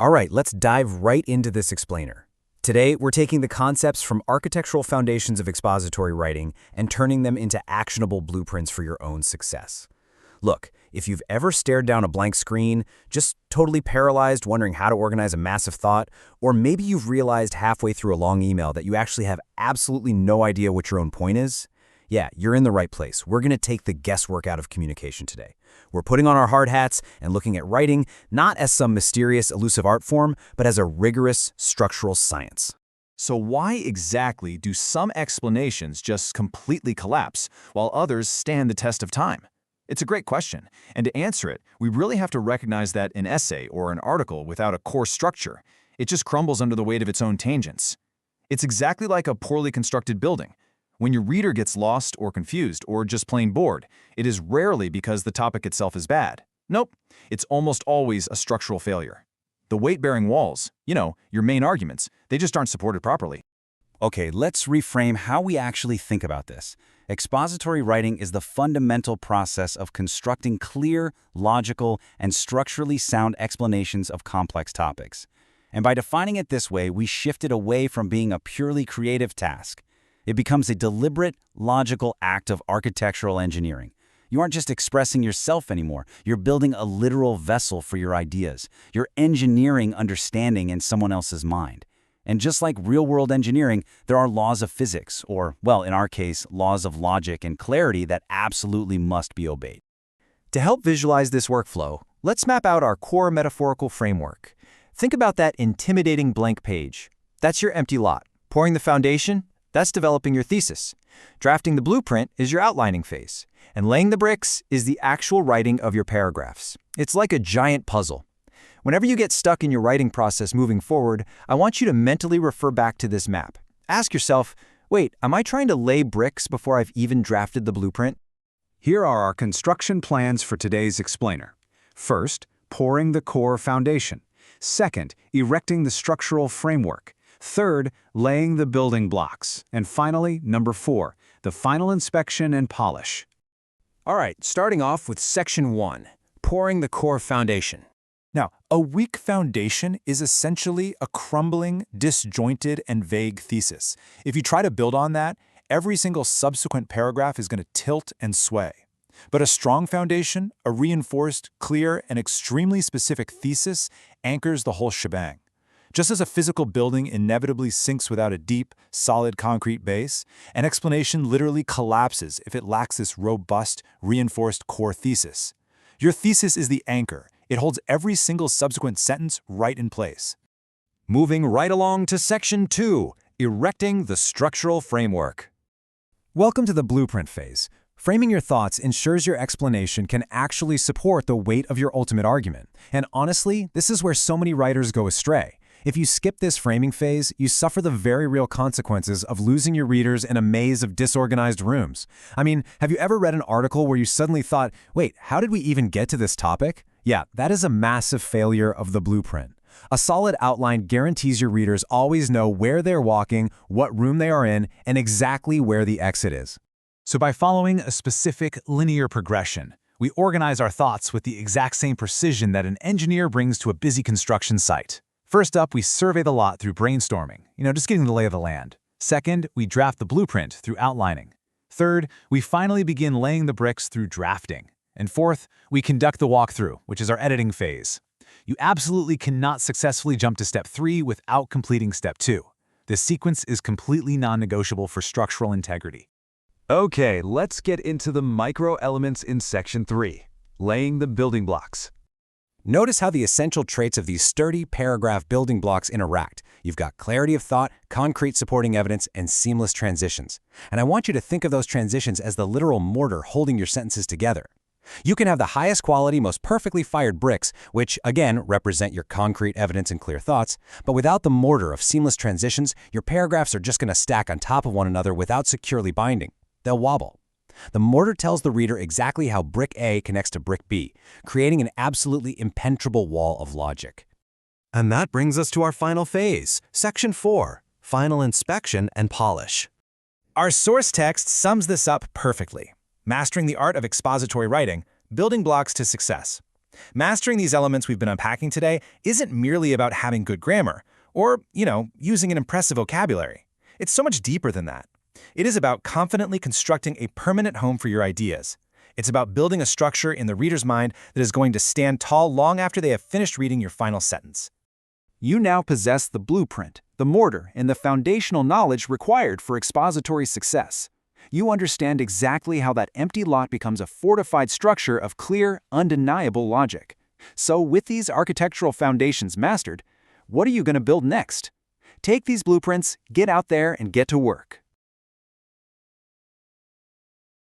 All right, let's dive right into this explainer. Today, we're taking the concepts from architectural foundations of expository writing and turning them into actionable blueprints for your own success. Look, if you've ever stared down a blank screen, just totally paralyzed, wondering how to organize a massive thought, or maybe you've realized halfway through a long email that you actually have absolutely no idea what your own point is, yeah, you're in the right place. We're going to take the guesswork out of communication today. We're putting on our hard hats and looking at writing not as some mysterious, elusive art form, but as a rigorous structural science. So why exactly do some explanations just completely collapse while others stand the test of time? It's a great question, and to answer it, we really have to recognize that an essay or an article without a core structure, it just crumbles under the weight of its own tangents. It's exactly like a poorly constructed building. When your reader gets lost or confused or just plain bored, it is rarely because the topic itself is bad. Nope, it's almost always a structural failure. The weight-bearing walls, your main arguments, they just aren't supported properly. Okay, let's reframe how we actually think about this. Expository writing is the fundamental process of constructing clear, logical, and structurally sound explanations of complex topics. And by defining it this way, we shifted away from being a purely creative task. It becomes a deliberate, logical act of architectural engineering. You aren't just expressing yourself anymore. You're building a literal vessel for your ideas. You're engineering understanding in someone else's mind. And just like real-world engineering, there are laws of physics, or, well, in our case, laws of logic and clarity that absolutely must be obeyed. To help visualize this workflow, let's map out our core metaphorical framework. Think about that intimidating blank page. That's your empty lot. Pouring the foundation? That's developing your thesis. Drafting the blueprint is your outlining phase. And laying the bricks is the actual writing of your paragraphs. It's like a giant puzzle. Whenever you get stuck in your writing process moving forward, I want you to mentally refer back to this map. Ask yourself, wait, am I trying to lay bricks before I've even drafted the blueprint? Here are our construction plans for today's explainer. First, pouring the core foundation. Second, erecting the structural framework. Third, laying the building blocks. And finally, number 4, the final inspection and polish. All right, starting off with section 1, pouring the core foundation. Now, a weak foundation is essentially a crumbling, disjointed, and vague thesis. If you try to build on that, every single subsequent paragraph is going to tilt and sway. But a strong foundation, a reinforced, clear, and extremely specific thesis anchors the whole shebang. Just as a physical building inevitably sinks without a deep, solid concrete base, an explanation literally collapses if it lacks this robust, reinforced core thesis. Your thesis is the anchor. It holds every single subsequent sentence right in place. Moving right along to section 2, erecting the structural framework. Welcome to the blueprint phase. Framing your thoughts ensures your explanation can actually support the weight of your ultimate argument. And honestly, this is where so many writers go astray. If you skip this framing phase, you suffer the very real consequences of losing your readers in a maze of disorganized rooms. I mean, have you ever read an article where you suddenly thought, wait, how did we even get to this topic? Yeah, that is a massive failure of the blueprint. A solid outline guarantees your readers always know where they're walking, what room they are in, and exactly where the exit is. So by following a specific linear progression, we organize our thoughts with the exact same precision that an engineer brings to a busy construction site. First up, we survey the lot through brainstorming, just getting the lay of the land. Second, we draft the blueprint through outlining. Third, we finally begin laying the bricks through drafting. And fourth, we conduct the walkthrough, which is our editing phase. You absolutely cannot successfully jump to step 3 without completing step 2. This sequence is completely non-negotiable for structural integrity. Okay, let's get into the micro elements in section 3, laying the building blocks. Notice how the essential traits of these sturdy paragraph building blocks interact. You've got clarity of thought, concrete supporting evidence, and seamless transitions. And I want you to think of those transitions as the literal mortar holding your sentences together. You can have the highest quality, most perfectly fired bricks, which, again, represent your concrete evidence and clear thoughts, but without the mortar of seamless transitions, your paragraphs are just going to stack on top of one another without securely binding. They'll wobble. The mortar tells the reader exactly how brick A connects to brick B, creating an absolutely impenetrable wall of logic. And that brings us to our final phase, section 4, final inspection and polish. Our source text sums this up perfectly. Mastering the art of expository writing, building blocks to success. Mastering these elements we've been unpacking today isn't merely about having good grammar or, using an impressive vocabulary. It's so much deeper than that. It is about confidently constructing a permanent home for your ideas. It's about building a structure in the reader's mind that is going to stand tall long after they have finished reading your final sentence. You now possess the blueprint, the mortar, and the foundational knowledge required for expository success. You understand exactly how that empty lot becomes a fortified structure of clear, undeniable logic. So with these architectural foundations mastered, what are you going to build next? Take these blueprints, get out there, and get to work.